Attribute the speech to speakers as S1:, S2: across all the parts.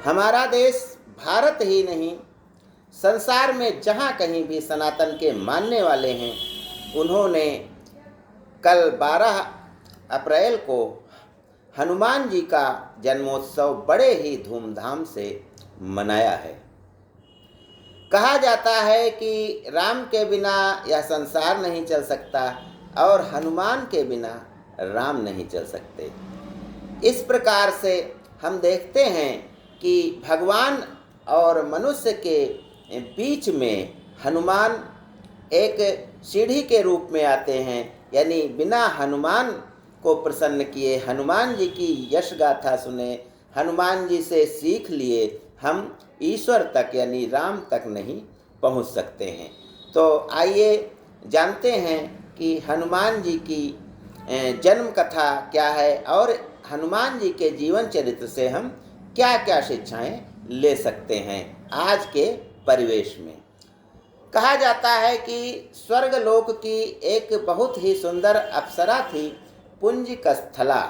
S1: हमारा देश भारत ही नहीं, संसार में जहाँ कहीं भी सनातन के मानने वाले हैं, उन्होंने कल 12 अप्रैल को हनुमान जी का जन्मोत्सव बड़े ही धूमधाम से मनाया है। कहा जाता है कि राम के बिना यह संसार नहीं चल सकता और हनुमान के बिना राम नहीं चल सकते। इस प्रकार से हम देखते हैं कि भगवान और मनुष्य के बीच में हनुमान एक सीढ़ी के रूप में आते हैं, यानी बिना हनुमान को प्रसन्न किए, हनुमान जी की यश गाथा सुने, हनुमान जी से सीख लिए, हम ईश्वर तक यानी राम तक नहीं पहुंच सकते हैं। तो आइए जानते हैं कि हनुमान जी की जन्म कथा क्या है और हनुमान जी के जीवन चरित्र से हम क्या क्या शिक्षाएं ले सकते हैं आज के परिवेश में। कहा जाता है कि स्वर्गलोक की एक बहुत ही सुंदर अप्सरा थी पुंजिकस्थला,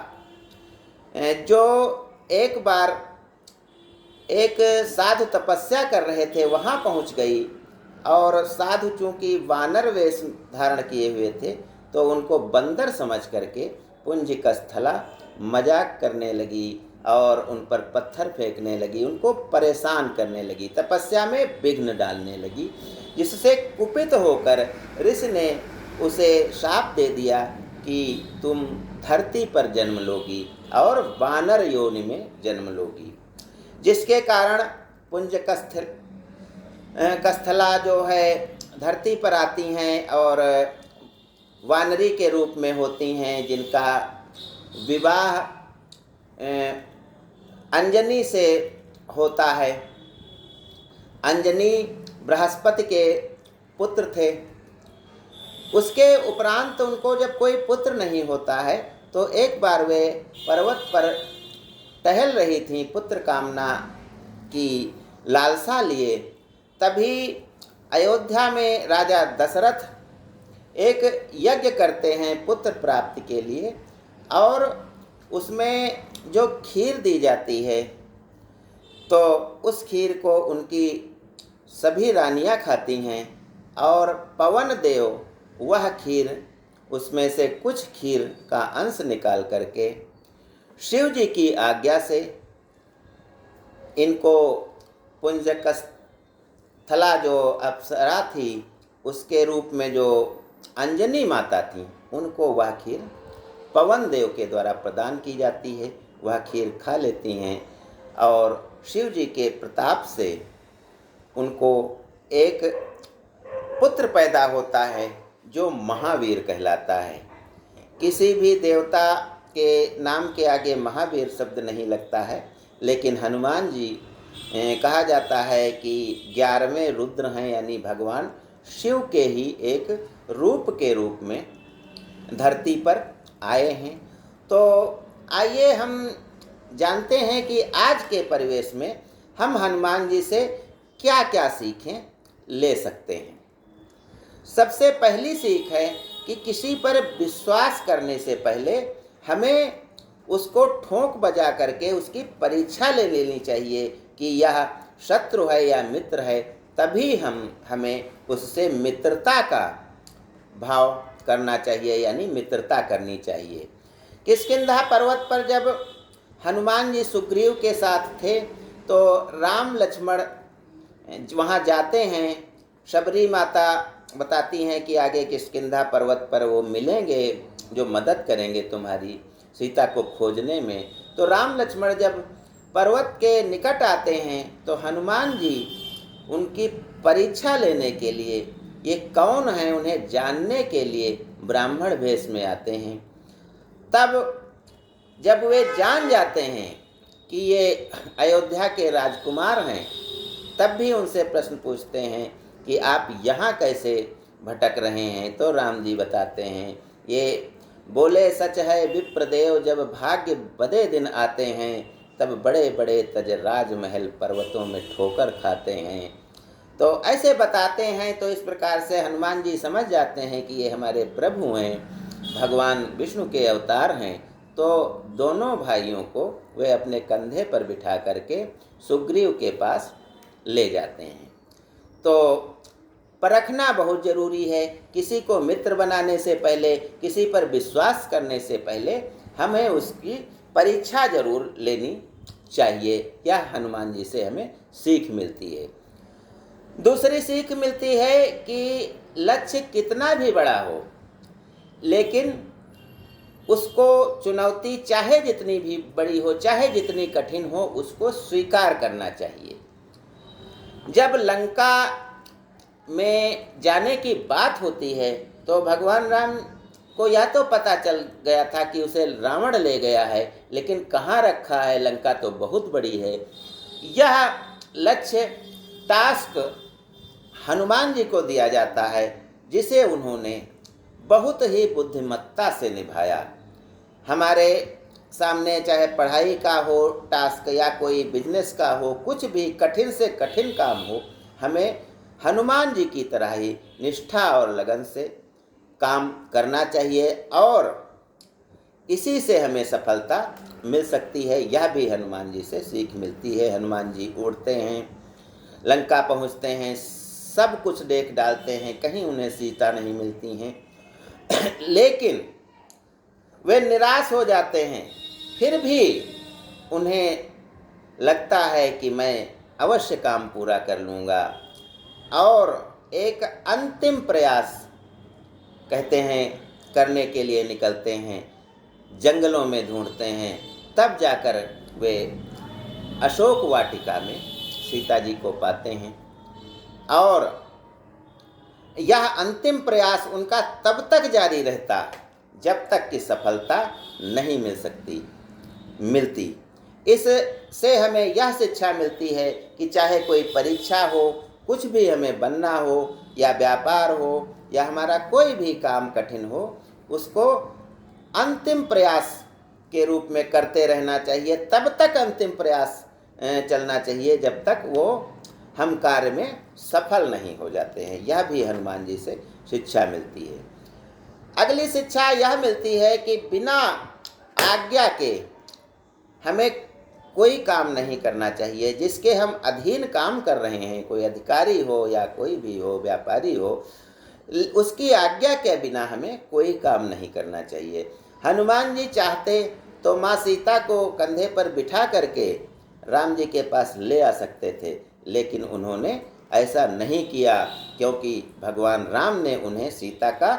S1: जो एक बार एक साधु तपस्या कर रहे थे, वहाँ पहुँच गई और साधु चूँकि वानर वेश धारण किए हुए थे तो उनको बंदर समझ करके पुंजिकस्थला मजाक करने लगी और उन पर पत्थर फेंकने लगी, उनको परेशान करने लगी, तपस्या में विघ्न डालने लगी, जिससे कुपित होकर ऋषि ने उसे शाप दे दिया कि तुम धरती पर जन्म लोगी और वानर योनि में जन्म लोगी। जिसके कारण कस्थला जो है धरती पर आती हैं और वानरी के रूप में होती हैं, जिनका विवाह अंजनी से होता है। अंजनी बृहस्पति के पुत्र थे। उसके उपरांत उनको जब कोई पुत्र नहीं होता है तो एक बार वे पर्वत पर टहल रही थीं पुत्र कामना की लालसा लिए। तभी अयोध्या में राजा दशरथ एक यज्ञ करते हैं पुत्र प्राप्ति के लिए, और उसमें जो खीर दी जाती है तो उस खीर को उनकी सभी रानियां खाती हैं और पवन देव वह खीर, उसमें से कुछ खीर का अंश निकाल करके शिव जी की आज्ञा से इनको पुंजकस्थला जो अप्सरा थी उसके रूप में जो अंजनी माता थी, उनको वह खीर पवन देव के द्वारा प्रदान की जाती है। वह खीर खा लेती हैं और शिव जी के प्रताप से उनको एक पुत्र पैदा होता है जो महावीर कहलाता है। किसी भी देवता के नाम के आगे महावीर शब्द नहीं लगता है, लेकिन हनुमान जी कहा जाता है कि 11वें रुद्र हैं, यानी भगवान शिव के ही एक रूप के रूप में धरती पर आए हैं। तो आइए हम जानते हैं कि आज के परिवेश में हम हनुमान जी से क्या क्या सीखें ले सकते हैं। सबसे पहली सीख है कि किसी पर विश्वास करने से पहले हमें उसको ठोंक बजा करके उसकी परीक्षा ले लेनी चाहिए कि यह शत्रु है या मित्र है, तभी हमें उससे मित्रता का भाव करना चाहिए, यानी मित्रता करनी चाहिए। किष्किंधा पर्वत पर जब हनुमान जी सुग्रीव के साथ थे तो राम लक्ष्मण वहाँ जाते हैं। शबरी माता बताती हैं कि आगे किष्किंधा पर्वत पर वो मिलेंगे जो मदद करेंगे तुम्हारी सीता को खोजने में। तो राम लक्ष्मण जब पर्वत के निकट आते हैं तो हनुमान जी उनकी परीक्षा लेने के लिए, ये कौन है उन्हें जानने के लिए ब्राह्मण वेश में आते हैं। तब जब वे जान जाते हैं कि ये अयोध्या के राजकुमार हैं, तब भी उनसे प्रश्न पूछते हैं कि आप यहाँ कैसे भटक रहे हैं। तो राम जी बताते हैं, ये बोले सच है विप्रदेव, जब भाग्य बदे दिन आते हैं तब बड़े बड़े तज राजमहल पर्वतों में ठोकर खाते हैं। तो ऐसे बताते हैं। तो इस प्रकार से हनुमान जी समझ जाते हैं कि ये हमारे प्रभु हैं, भगवान विष्णु के अवतार हैं। तो दोनों भाइयों को वे अपने कंधे पर बिठा करके सुग्रीव के पास ले जाते हैं। तो परखना बहुत ज़रूरी है। किसी को मित्र बनाने से पहले, किसी पर विश्वास करने से पहले हमें उसकी परीक्षा जरूर लेनी चाहिए। यह हनुमान जी से हमें सीख मिलती है। दूसरी सीख मिलती है कि लक्ष्य कितना भी बड़ा हो, लेकिन उसको चुनौती चाहे जितनी भी बड़ी हो, चाहे जितनी कठिन हो, उसको स्वीकार करना चाहिए। जब लंका में जाने की बात होती है तो भगवान राम को यह तो पता चल गया था कि उसे रावण ले गया है, लेकिन कहाँ रखा है, लंका तो बहुत बड़ी है। यह लक्ष्य टास्क हनुमान जी को दिया जाता है, जिसे उन्होंने बहुत ही बुद्धिमत्ता से निभाया। हमारे सामने चाहे पढ़ाई का हो टास्क या कोई बिजनेस का हो, कुछ भी कठिन से कठिन काम हो, हमें हनुमान जी की तरह ही निष्ठा और लगन से काम करना चाहिए और इसी से हमें सफलता मिल सकती है। यह भी हनुमान जी से सीख मिलती है। हनुमान जी उड़ते हैं, लंका पहुंचते हैं, सब कुछ देख डालते हैं, कहीं उन्हें सीता नहीं मिलती हैं लेकिन वे निराश हो जाते हैं। फिर भी उन्हें लगता है कि मैं अवश्य काम पूरा कर लूँगा और एक अंतिम प्रयास कहते हैं करने के लिए निकलते हैं, जंगलों में ढूंढते हैं। तब जाकर वे अशोक वाटिका में सीता जी को पाते हैं और यह अंतिम प्रयास उनका तब तक जारी रहता जब तक कि सफलता नहीं मिलती। इससे हमें यह शिक्षा मिलती है कि चाहे कोई परीक्षा हो, कुछ भी हमें बनना हो या व्यापार हो या हमारा कोई भी काम कठिन हो, उसको अंतिम प्रयास के रूप में करते रहना चाहिए। तब तक अंतिम प्रयास चलना चाहिए जब तक वो हम कार्य में सफल नहीं हो जाते हैं। यह भी हनुमान जी से शिक्षा मिलती है। अगली शिक्षा यह मिलती है कि बिना आज्ञा के हमें कोई काम नहीं करना चाहिए। जिसके हम अधीन काम कर रहे हैं, कोई अधिकारी हो या कोई भी हो, व्यापारी हो, उसकी आज्ञा के बिना हमें कोई काम नहीं करना चाहिए। हनुमान जी चाहते तो माँ सीता को कंधे पर बिठा करके राम जी के पास ले आ सकते थे, लेकिन उन्होंने ऐसा नहीं किया, क्योंकि भगवान राम ने उन्हें सीता का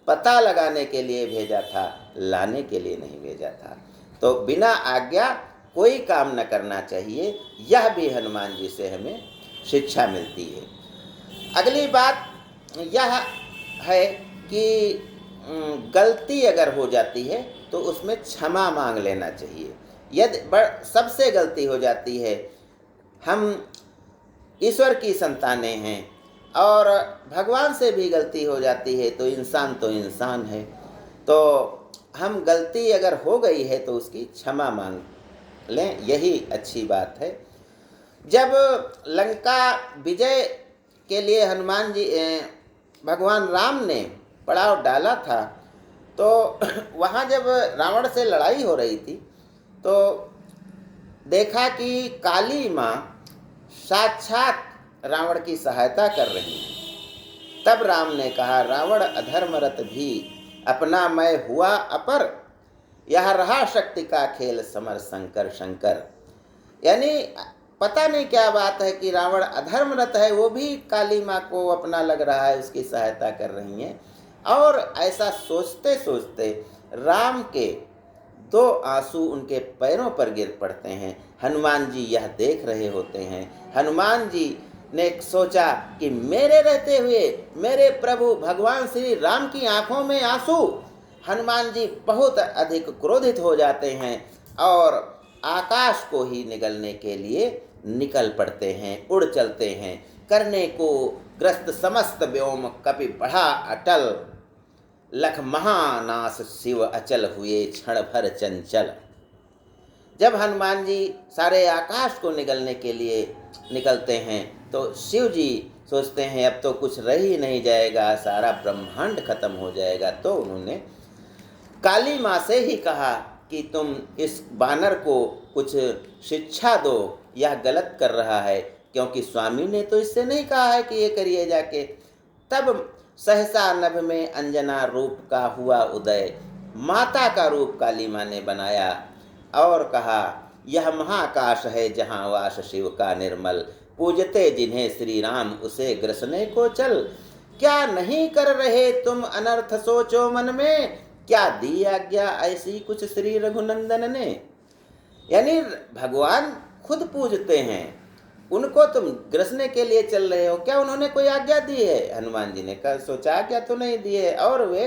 S1: पता लगाने के लिए भेजा था, लाने के लिए नहीं भेजा था। तो बिना आज्ञा कोई काम न करना चाहिए। यह भी हनुमान जी से हमें शिक्षा मिलती है। अगली बात यह है कि गलती अगर हो जाती है तो उसमें क्षमा मांग लेना चाहिए। यदि सबसे गलती हो जाती है, हम ईश्वर की संतानें हैं और भगवान से भी गलती हो जाती है तो इंसान है। तो हम गलती अगर हो गई है तो उसकी क्षमा मांग लें, यही अच्छी बात है। जब लंका विजय के लिए हनुमान जी भगवान राम ने पड़ाव डाला था, तो वहाँ जब रावण से लड़ाई हो रही थी तो देखा कि काली माँ साक्षात रावण की सहायता कर रही है। तब राम ने कहा, रावण अधर्मरत भी अपना मैं हुआ अपर, यह रहा शक्ति का खेल समर शंकर शंकर। यानी पता नहीं क्या बात है कि रावण अधर्मरत है, वो भी काली माँ को अपना लग रहा है, उसकी सहायता कर रही हैं। और ऐसा सोचते सोचते राम के 2 आंसू उनके पैरों पर गिर पड़ते हैं। हनुमान जी यह देख रहे होते हैं। हनुमान जी ने सोचा कि मेरे रहते हुए मेरे प्रभु भगवान श्री राम की आंखों में आंसू। हनुमान जी बहुत अधिक क्रोधित हो जाते हैं और आकाश को ही निगलने के लिए निकल पड़ते हैं, उड़ चलते हैं। करने को ग्रस्त समस्त व्योम कपि बढ़ा अटल, लख महानाश शिव अचल हुए क्षण भर चंचल। जब हनुमान जी सारे आकाश को निगलने के लिए निकलते हैं तो शिव जी सोचते हैं अब तो कुछ रह ही नहीं जाएगा, सारा ब्रह्मांड खत्म हो जाएगा। तो उन्होंने काली माँ से ही कहा कि तुम इस बानर को कुछ शिक्षा दो, यह गलत कर रहा है, क्योंकि स्वामी ने तो इससे नहीं कहा है कि ये करिए जाके। तब सहसा नभ में अंजना रूप का हुआ उदय, माता का रूप काली माँ ने बनाया और कहा, यह महाकाश है जहाँ वास शिव का निर्मल, पूजते जिन्हें श्री राम उसे ग्रसने को चल। क्या नहीं कर रहे तुम अनर्थ सोचो मन में, क्या दी आज्ञा ऐसी कुछ श्री रघुनंदन ने। यानी भगवान खुद पूजते हैं, उनको तुम ग्रसने के लिए चल रहे हो, क्या उन्होंने कोई आज्ञा दी है। हनुमान जी ने कहा, सोचा आज्ञा तो नहीं दी है। और वे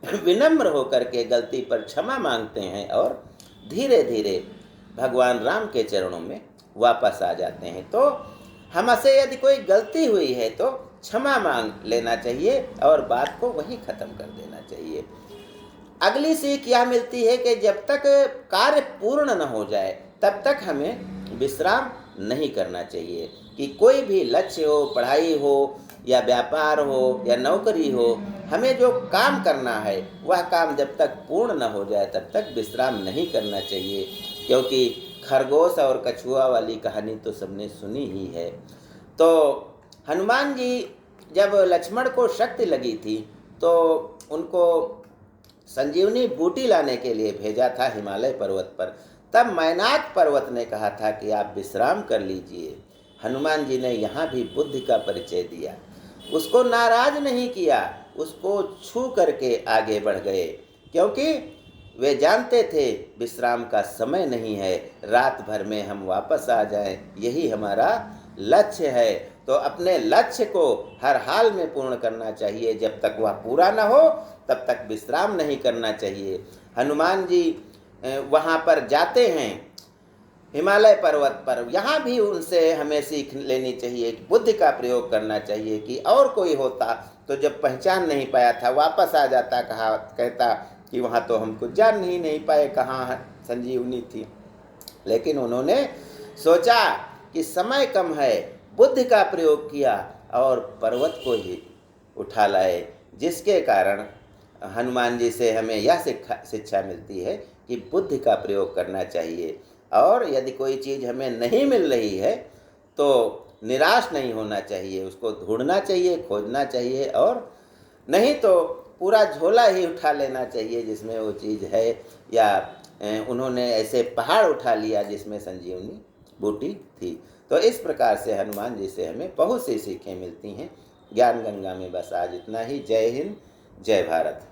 S1: विनम्र होकर के गलती पर क्षमा मांगते हैं और धीरे धीरे भगवान राम के चरणों में वापस आ जाते हैं। तो हमसे यदि कोई गलती हुई है तो क्षमा मांग लेना चाहिए और बात को वहीं ख़त्म कर देना चाहिए। अगली सीख यह मिलती है कि जब तक कार्य पूर्ण न हो जाए तब तक हमें विश्राम नहीं करना चाहिए। कि कोई भी लक्ष्य हो, पढ़ाई हो या व्यापार हो या नौकरी हो, हमें जो काम करना है वह काम जब तक पूर्ण न हो जाए तब तक विश्राम नहीं करना चाहिए। क्योंकि खरगोश और कछुआ वाली कहानी तो सबने सुनी ही है। तो हनुमान जी जब लक्ष्मण को शक्ति लगी थी तो उनको संजीवनी बूटी लाने के लिए भेजा था हिमालय पर्वत पर। तब मैनाक पर्वत ने कहा था कि आप विश्राम कर लीजिए। हनुमान जी ने यहाँ भी बुद्धि का परिचय दिया, उसको नाराज नहीं किया, उसको छू करके आगे बढ़ गए। क्योंकि वे जानते थे विश्राम का समय नहीं है, रात भर में हम वापस आ जाएं, यही हमारा लक्ष्य है। तो अपने लक्ष्य को हर हाल में पूर्ण करना चाहिए, जब तक वह पूरा न हो तब तक विश्राम नहीं करना चाहिए। हनुमान जी वहाँ पर जाते हैं हिमालय पर्वत पर, यहाँ भी उनसे हमें सीख लेनी चाहिए कि बुद्धि का प्रयोग करना चाहिए। कि और कोई होता तो जब पहचान नहीं पाया था वापस आ जाता, कहता कि वहाँ तो हम कुछ जान ही नहीं पाए कहाँ संजीवनी थी। लेकिन उन्होंने सोचा कि समय कम है, बुद्धि का प्रयोग किया और पर्वत को ही उठा लाए, जिसके कारण हनुमान जी से हमें यह शिक्षा मिलती है कि बुद्धि का प्रयोग करना चाहिए। और यदि कोई चीज़ हमें नहीं मिल रही है तो निराश नहीं होना चाहिए, उसको ढूंढना चाहिए, खोजना चाहिए, और नहीं तो पूरा झोला ही उठा लेना चाहिए जिसमें वो चीज़ है। या उन्होंने ऐसे पहाड़ उठा लिया जिसमें संजीवनी बूटी थी। तो इस प्रकार से हनुमान जी से हमें बहुत सी सीखें मिलती हैं। ज्ञान गंगा में बस आज इतना ही। जय हिंद, जय भारत।